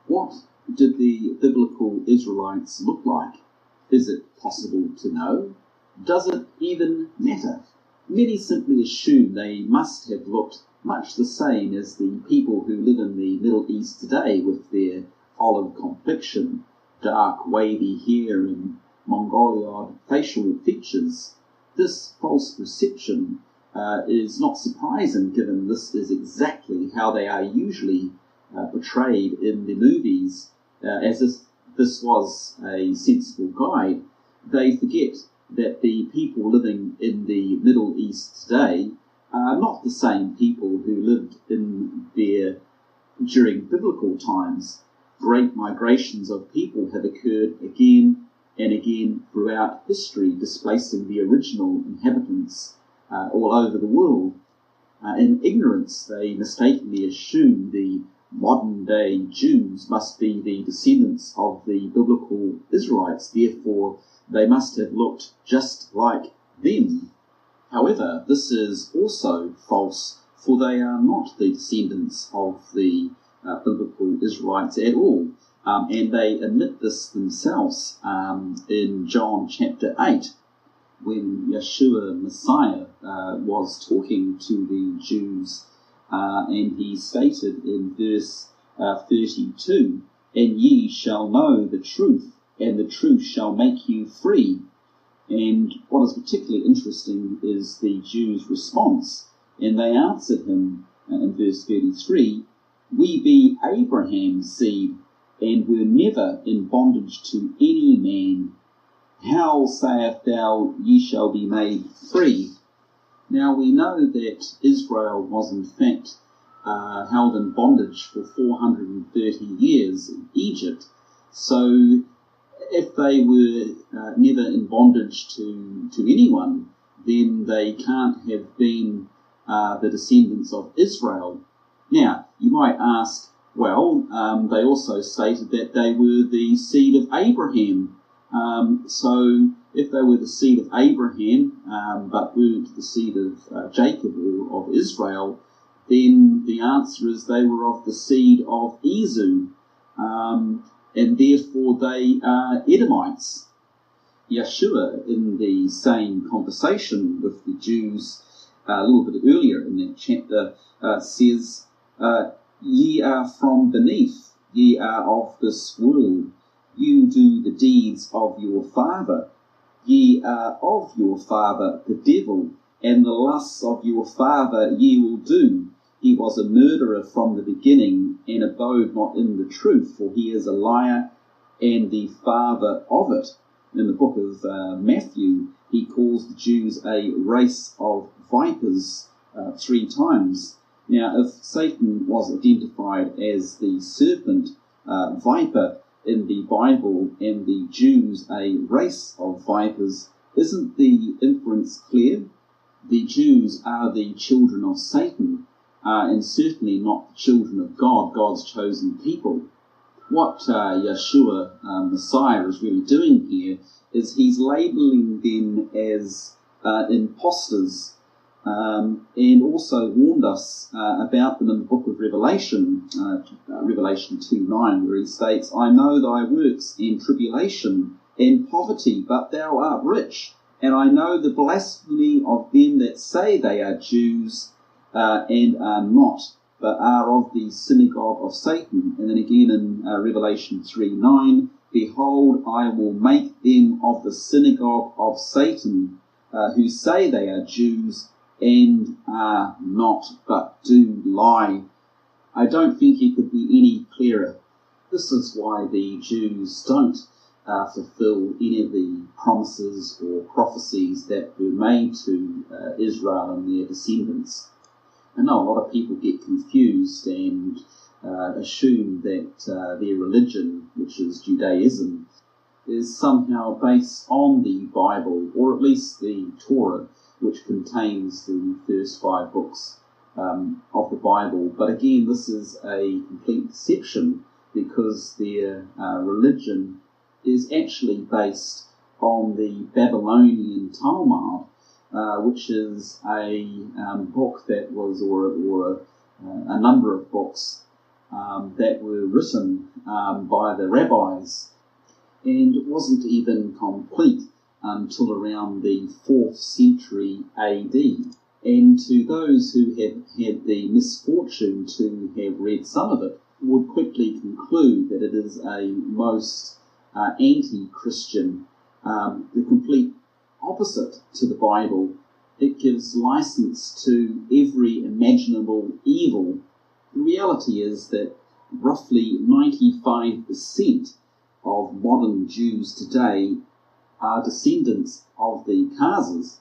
What did the biblical Israelites look like? Is it possible to know? Does it even matter? Many simply assume they must have looked much the same as the people who live in the Middle East today, with their olive complexion, dark wavy hair and Mongoloid facial features. This false perception is not surprising, given this is exactly how they are usually portrayed in the movies, as if this was a sensible guide. They forget that the people living in the Middle East today are not the same people who lived in there during biblical times. Great migrations of people have occurred again and again throughout history, displacing the original inhabitants all over the world. In ignorance, they mistakenly assume the modern-day Jews must be the descendants of the biblical Israelites, therefore they must have looked just like them. However, this is also false, for they are not the descendants of the biblical Israelites at all, and they admit this themselves in John chapter 8, when Yeshua Messiah was talking to the Jews, and he stated in verse 32, "And ye shall know the truth, and the truth shall make you free." And what is particularly interesting is the Jews' response, and they answered him in verse 33, "We be Abraham's seed, and were never in bondage to any man. How sayest thou, ye shall be made free?" Now we know that Israel was in fact held in bondage for 430 years in Egypt. So if they were never in bondage to anyone, then they can't have been the descendants of Israel. Now, you might ask, well, they also stated that they were the seed of Abraham. So if they were the seed of Abraham, but weren't the seed of Jacob or of Israel, then the answer is they were of the seed of Esau, and therefore they are Edomites. Yeshua, in the same conversation with the Jews a little bit earlier in that chapter, says, "Ye are from beneath, ye are of this world. You do the deeds of your father. Ye are of your father the devil, and the lusts of your father ye will do. He was a murderer from the beginning, and abode not in the truth, for he is a liar and the father of it." In the book of Matthew, he calls the Jews a race of vipers 3 times. Now, if Satan was identified as the serpent viper in the Bible, and the Jews a race of vipers, isn't the inference clear? The Jews are the children of Satan, and certainly not the children of God, God's chosen people. What Yeshua Messiah is really doing here is he's labelling them as impostors, and also warned us about them in the book of Revelation, Revelation 2:9, where he states, "I know thy works and tribulation and poverty, but thou art rich. And I know the blasphemy of them that say they are Jews, and are not, but are of the synagogue of Satan." And then again in Revelation 3:9, "Behold, I will make them of the synagogue of Satan, who say they are Jews, and are not, but do lie." I don't think it could be any clearer. This is why the Jews don't fulfill any of the promises or prophecies that were made to Israel and their descendants. I know a lot of people get confused and assume that their religion, which is Judaism, is somehow based on the Bible, or at least the Torah, which contains the first 5 books of the Bible. But again, this is a complete deception, because their religion is actually based on the Babylonian Talmud, which is a book that was, or a number of books that were written by the rabbis, and it wasn't even complete until around the 4th century AD. And to those who have had the misfortune to have read some of it, would quickly conclude that it is a most anti-Christian, the complete opposite to the Bible. It gives license to every imaginable evil. The reality is that roughly 95% of modern Jews today are descendants of the Khazars,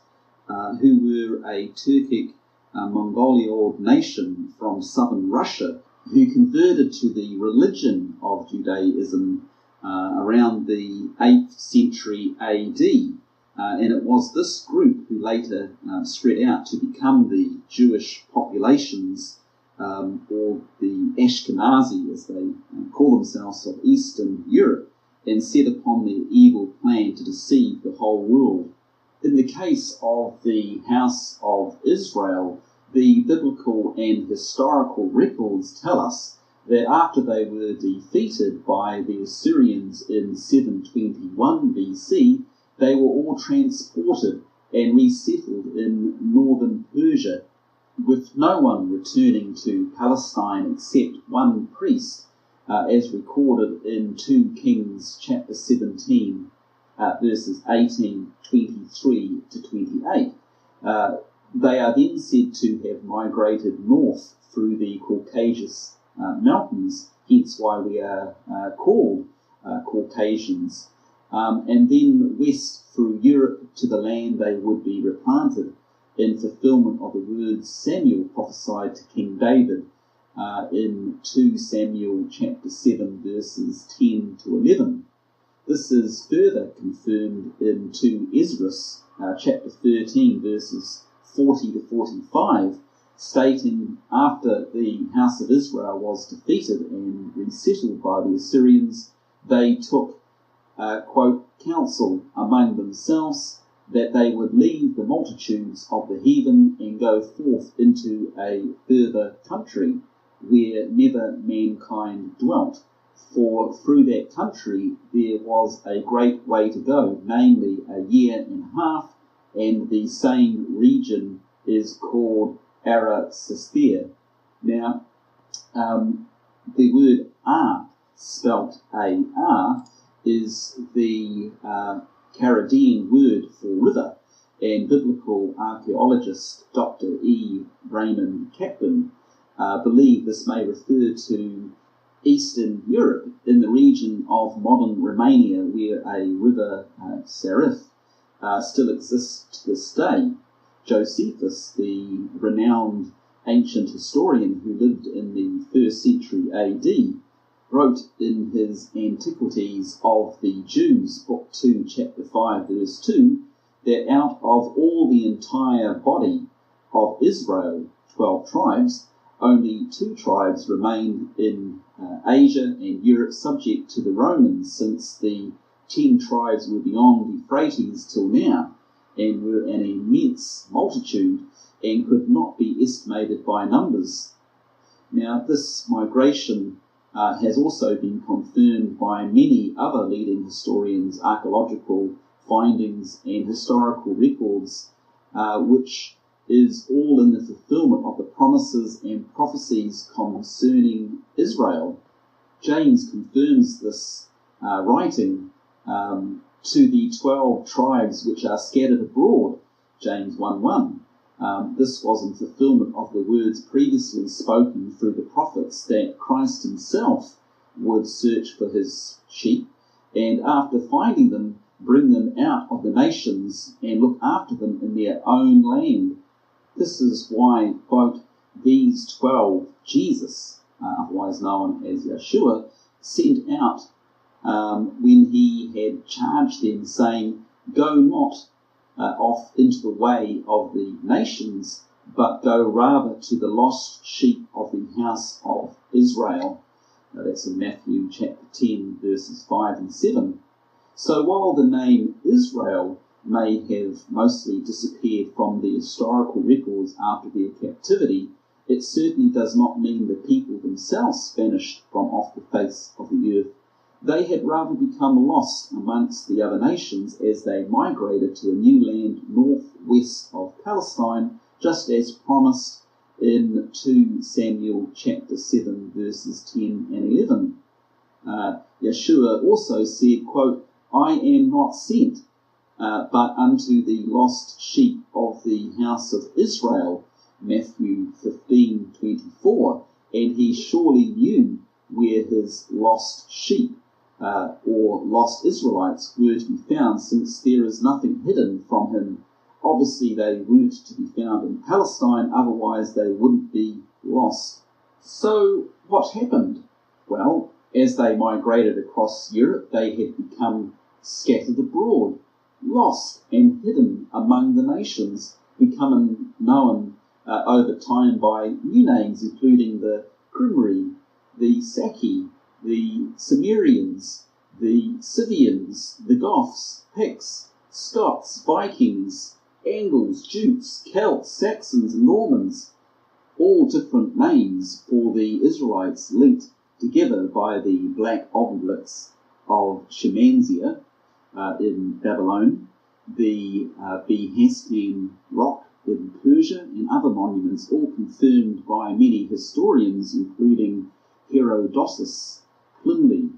who were a Turkic Mongolian nation from southern Russia, who converted to the religion of Judaism around the 8th century AD. And it was this group who later spread out to become the Jewish populations, or the Ashkenazi, as they call themselves, of Eastern Europe, and set upon their evil plan to deceive the whole world. In the case of the House of Israel, the biblical and historical records tell us that after they were defeated by the Assyrians in 721 BC, they were all transported and resettled in northern Persia, with no one returning to Palestine except one priest, as recorded in 2 Kings chapter 17, verses 18, 23 to 28. They are then said to have migrated north through the Caucasus mountains, hence why we are called Caucasians, and then west through Europe to the land they would be replanted, in fulfillment of the words Samuel prophesied to King David in 2 Samuel chapter 7 verses 10 to 11. This is further confirmed in 2 Ezra chapter 13 verses 40 to 45, stating, after the house of Israel was defeated and resettled by the Assyrians, they took, quote, counsel among themselves that they would leave the multitudes of the heathen and go forth into a further country where never mankind dwelt. For through that country there was a great way to go, namely a year and a half, and the same region is called Arasasthir. Now, the word Ar, spelt A-R, is the Chaldean word for river, and biblical archaeologist Dr. E. Raymond Kaplan believe this may refer to Eastern Europe, in the region of modern Romania, where a river, Sarif, still exists to this day. Josephus, the renowned ancient historian who lived in the 1st century AD, wrote in his Antiquities of the Jews, Book 2, Chapter 5, verse 2, that out of all the entire body of Israel, 12 tribes, only 2 tribes remained in Asia and Europe subject to the Romans, since the 10 tribes were beyond the Euphrates till now, and were an immense multitude, and could not be estimated by numbers. Now, this migration has also been confirmed by many other leading historians, archaeological findings and historical records, which is all in the fulfillment of the promises and prophecies concerning Israel. James confirms this writing to the 12 tribes which are scattered abroad, James 1:1. This was in fulfillment of the words previously spoken through the prophets that Christ himself would search for his sheep, and after finding them, bring them out of the nations and look after them in their own land. This is why, quote, these 12 Jesus, otherwise known as Yeshua, sent out when he had charged them, saying, go not off into the way of the nations, but go rather to the lost sheep of the house of Israel. That's in Matthew chapter 10, verses 5 and 7. So while the name Israel may have mostly disappeared from the historical records after their captivity, it certainly does not mean the people themselves vanished from off the face of the earth. They had rather become lost amongst the other nations as they migrated to a new land northwest of Palestine, just as promised in 2 Samuel chapter 7, verses 10 and 11. Yeshua also said, quote, I am not sent, but unto the lost sheep of the house of Israel, Matthew 15:24, and he surely knew where his lost sheep or lost Israelites were to be found, since there is nothing hidden from him. Obviously they weren't to be found in Palestine, otherwise they wouldn't be lost. So what happened? Well, as they migrated across Europe, they had become scattered abroad, lost and hidden among the nations, becoming known over time by new names, including the Cymri, the Saki, the Sumerians, the Scythians, the Goths, Picts, Scots, Vikings, Angles, Jutes, Celts, Saxons, and Normans, all different names for the Israelites linked together by the black obelisks of Shemanzia in Babylon, the Behestan rock in Persia, and other monuments, all confirmed by many historians, including Herodotus, Pliny,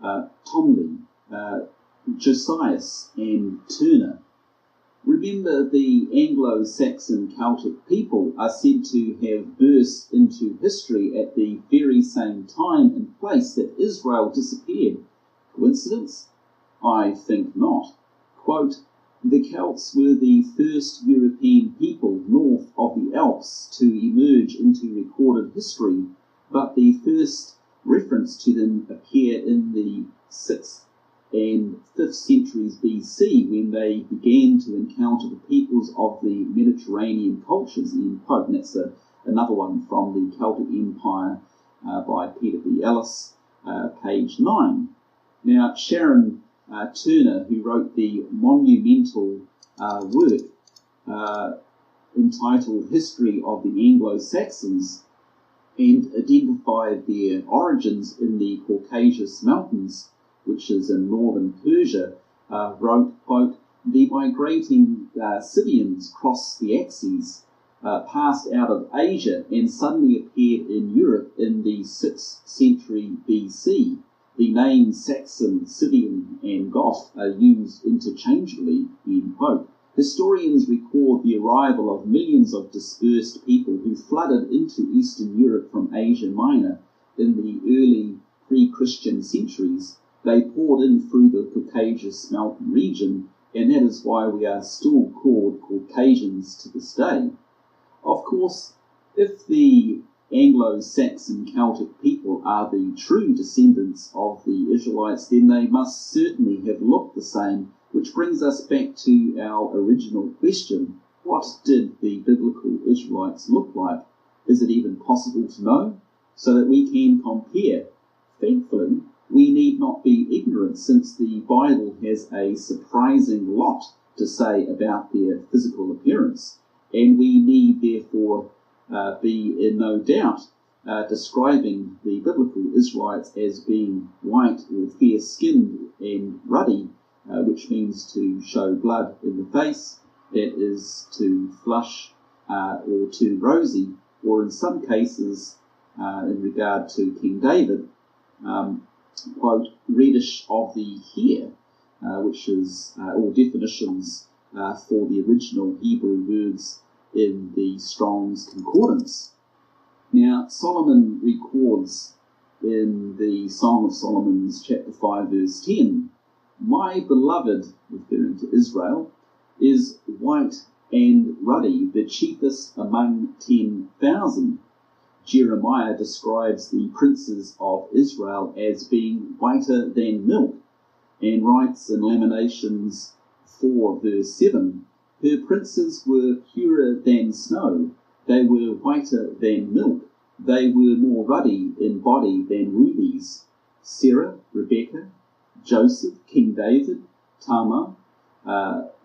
Tomley, Josias, and Turner. Remember, the Anglo Saxon Celtic people are said to have burst into history at the very same time and place that Israel disappeared. Coincidence? I think not. Quote, the Celts were the first European people north of the Alps to emerge into recorded history, but the first reference to them appear in the 6th and 5th centuries BC, when they began to encounter the peoples of the Mediterranean cultures, end quote. And that's another one from the Celtic Empire by Peter B. Ellis, page 9. Now, Sharon Turner, who wrote the monumental work entitled History of the Anglo-Saxons, and identified their origins in the Caucasus Mountains, which is in northern Persia, wrote, quote, the migrating Scythians crossed the Axes, passed out of Asia, and suddenly appeared in Europe in the 6th century BC. The names Saxon, Scythian, and Goth are used interchangeably, end quote. Historians record the arrival of millions of dispersed people who flooded into Eastern Europe from Asia Minor in the early pre-Christian centuries. They poured in through the Caucasus mountain region, and that is why we are still called Caucasians to this day. Of course, if the Anglo-Saxon Celtic people are the true descendants of the Israelites, then they must certainly have looked the same, which brings us back to our original question: what did the biblical Israelites look like? Is it even possible to know, so that we can compare? Thankfully, we need not be ignorant, since the Bible has a surprising lot to say about their physical appearance, and we need therefore be in no doubt describing the biblical Israelites as being white or fair-skinned and ruddy, which means to show blood in the face, that is to flush or turn rosy, or in some cases, in regard to King David, quote, reddish of the hair, which is all definitions for the original Hebrew words in the Strong's Concordance. Now, Solomon records in the Song of Solomon's chapter 5, verse 10, my beloved, referring to Israel, is white and ruddy, the chiefest among 10,000. Jeremiah describes the princes of Israel as being whiter than milk, and writes in Lamentations 4, verse 7, her princes were purer than snow, they were whiter than milk, they were more ruddy in body than rubies. Sarah, Rebekah, Joseph, King David, Tamar,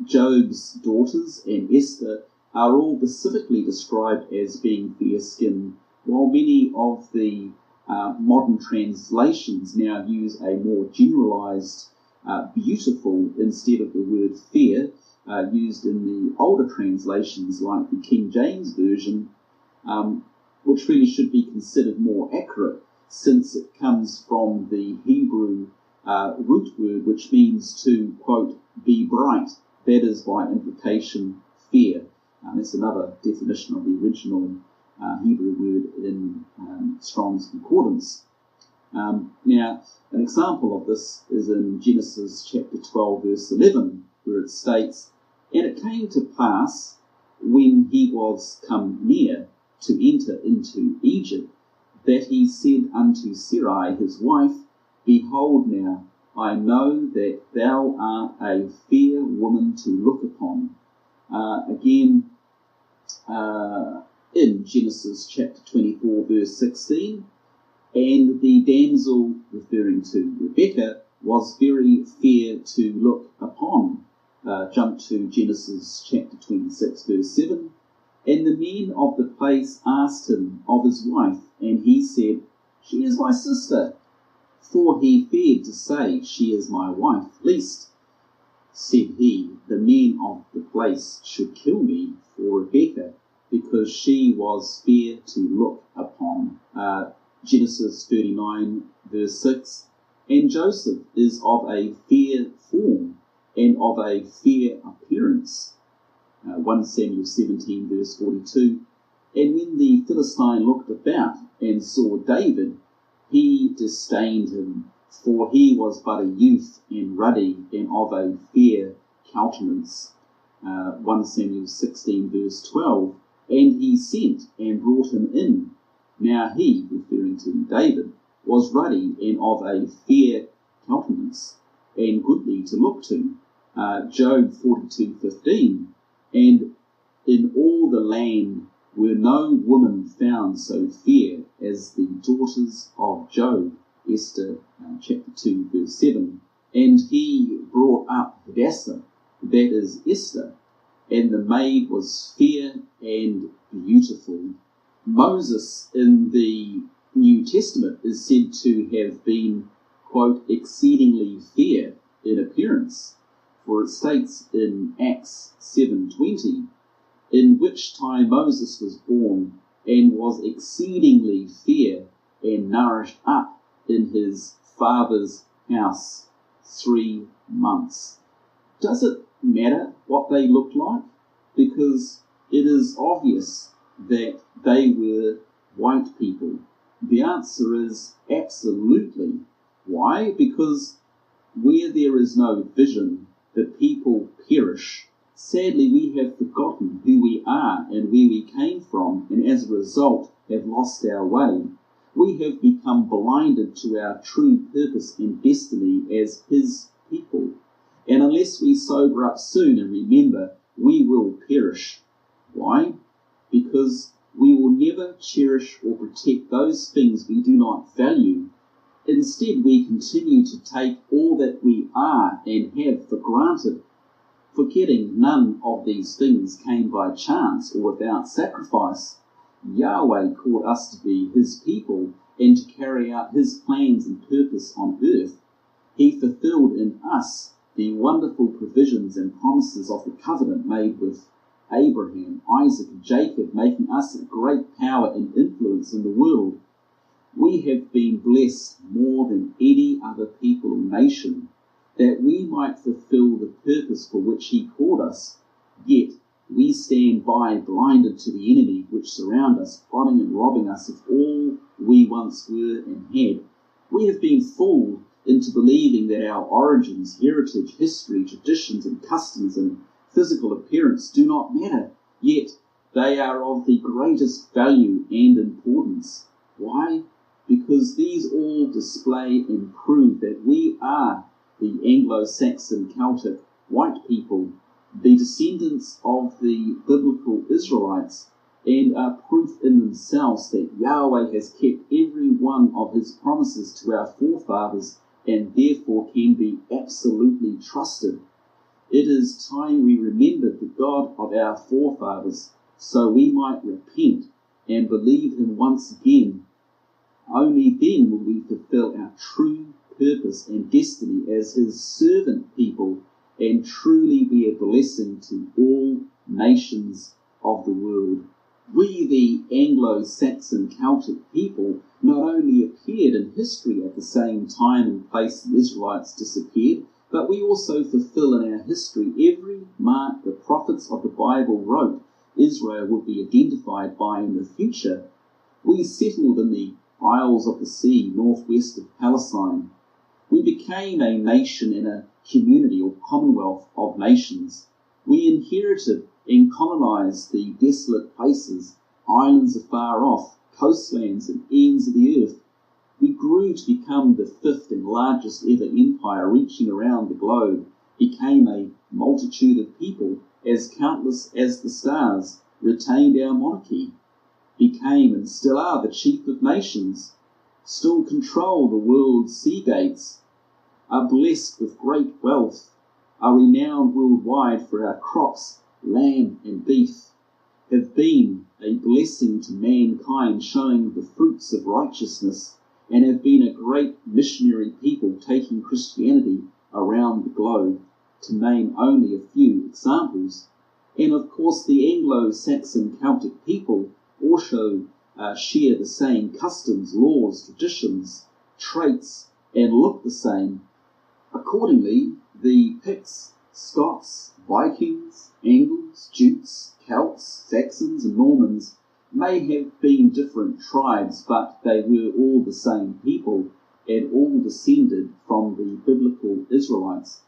Job's daughters, and Esther are all specifically described as being fair-skinned, while many of the modern translations now use a more generalised beautiful instead of the word fair, used in the older translations like the King James Version, which really should be considered more accurate since it comes from the Hebrew root word, which means to, quote, be bright. That is, by implication, fair. That's another definition of the original Hebrew word in Strong's Concordance. Now, an example of this is in Genesis chapter 12, verse 11, where it states, "And it came to pass, when he was come near to enter into Egypt, that he said unto Sarai his wife, Behold now, I know that thou art a fair woman to look upon." Again, in Genesis chapter 24, verse 16, "And the damsel," referring to Rebekah, "was very fair to look upon." Jump to Genesis chapter 26, verse 7. "And the men of the place asked him of his wife, and he said, She is my sister. For he feared to say, She is my wife, lest, said he, the men of the place should kill me for Rebekah, because she was fair to look upon." Genesis 39, verse 6. "And Joseph is of a fair form, and of a fair appearance." 1 Samuel 17, verse 42. "And when the Philistine looked about and saw David, he disdained him, for he was but a youth and ruddy and of a fair countenance." 1 Samuel 16, verse 12. "And he sent and brought him in. Now he," referring to David, "was ruddy and of a fair countenance, and goodly to look to." Job 42:15. "And in all the land were no woman found so fair as the daughters of Job." Esther chapter 2, verse 7. "And he brought up Hadassah," that is Esther, "and the maid was fair and beautiful." Moses in the New Testament is said to have been, quote, "exceedingly fair in appearance," for it states in Acts 7:20, "in which time Moses was born, and was exceedingly fair, and nourished up in his father's house 3 months." Does it matter what they looked like? Because it is obvious that they were white people. The answer is absolutely. Why? Because where there is no vision, the people perish. Sadly, we have forgotten who we are and where we came from, and as a result have lost our way. We have become blinded to our true purpose and destiny as His people. And unless we sober up soon and remember, we will perish. Why? Because we will never cherish or protect those things we do not value. Instead, we continue to take all that we are and have for granted, forgetting none of these things came by chance or without sacrifice. Yahweh called us to be His people and to carry out His plans and purpose on earth. He fulfilled in us the wonderful provisions and promises of the covenant made with Abraham, Isaac, and Jacob, making us a great power and influence in the world. We have been blessed more than any other people or nation, that we might fulfill the purpose for which He called us. Yet we stand by blinded to the enemy which surround us, plotting and robbing us of all we once were and had. We have been fooled into believing that our origins, heritage, history, traditions, and customs and physical appearance do not matter, yet they are of the greatest value and importance. Why? Because these all display and prove that we are the Anglo Saxon Celtic white people, the descendants of the Biblical Israelites, and are proof in themselves that Yahweh has kept every one of His promises to our forefathers and therefore can be absolutely trusted. It is time we remembered the God of our forefathers, so we might repent and believe him once again. Only then will we fulfill our true purpose and destiny as his servant people and truly be a blessing to all nations of the world. We, the Anglo Saxon Celtic people, not only appeared in history at the same time and place the Israelites disappeared, but we also fulfill in our history every mark the prophets of the Bible wrote Israel would be identified by in the future. We settled in the Isles of the Sea, northwest of Palestine. We became a nation and a community or commonwealth of nations. We inherited and colonized the desolate places, islands afar off, coastlands and ends of the earth. We grew to become the fifth and largest ever empire reaching around the globe, became a multitude of people, as countless as the stars, retained our monarchy, became and still are the chief of nations, still control the world's sea gates, are blessed with great wealth, are renowned worldwide for our crops, lamb and beef, have been a blessing to mankind, showing the fruits of righteousness, and have been a great missionary people taking Christianity around the globe, to name only a few examples. And of course the Anglo-Saxon Celtic people also share the same customs, laws, traditions, traits, and look the same. Accordingly, the Picts, Scots, Vikings, Angles, Jutes, Celts, Saxons, and Normans may have been different tribes, but they were all the same people and all descended from the Biblical Israelites.